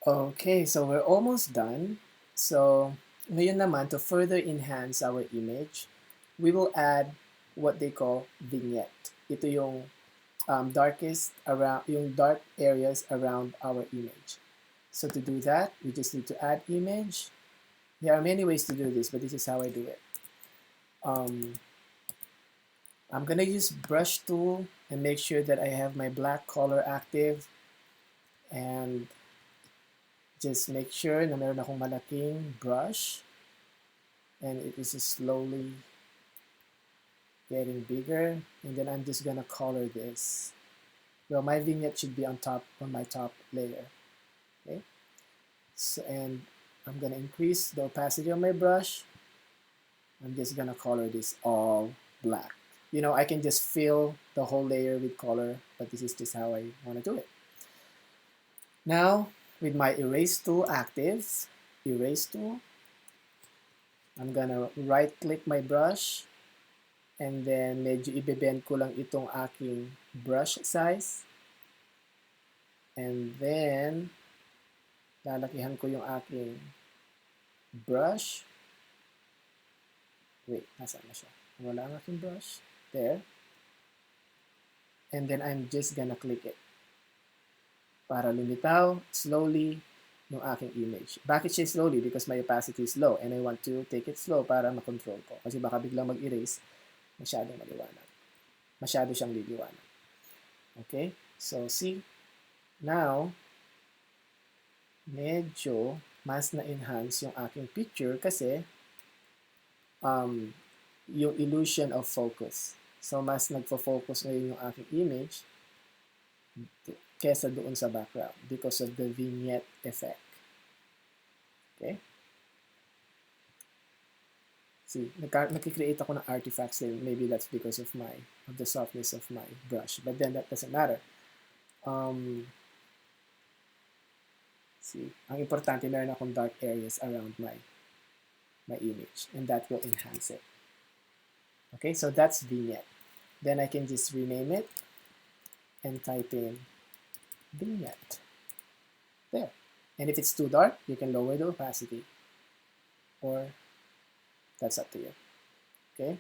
Okay, so we're almost done. So, ngayon naman, to further enhance our image, we will add what they call vignette. Ito yung yung dark areas around our image. So to do that, we just need to add image. There are many ways to do this, but this is how I do it. I'm gonna use brush tool and make sure that I have my black color active, and just make sure na meron akong malaking brush and it is slowly getting bigger, and then I'm just gonna color this. Well, my vignette should be on my top layer. Okay, so, and I'm gonna increase the opacity of my brush. I'm just gonna color this all black. You know, I can just fill the whole layer with color, but this is just how I want to do it. Now, with my erase tool active, erase tool, I'm gonna right click my brush, and then medyo ibebend ko lang itong aking brush size, and then lalakihan ko yung aking brush. Wait, nasaan na siya? Wala ang aking brush. There. And then I'm just gonna click it para lumitaw slowly yung aking image. Bakit siya slowly? Because my opacity is low and I want to take it slow para makontrol ko. Kasi baka biglang mag-erase, masyadong maliwanag. Masyado siyang liliwanag. Okay? So, see? Now, medyo mas na-enhance yung aking picture kasi yung illusion of focus. So, mas nagfo-focus ngayon yung aking image kesa doon sa background because of the vignette effect. Okay? See, nagkikreate ako ng artifacts there. Maybe that's because of the softness of my brush. But then that doesn't matter. See, ang importante meron akong dark areas around my image, and that will enhance it. Okay, so that's vignette. Then I can just rename it and type in vignette. There. And if it's too dark, you can lower the opacity, or that's up to you. Okay.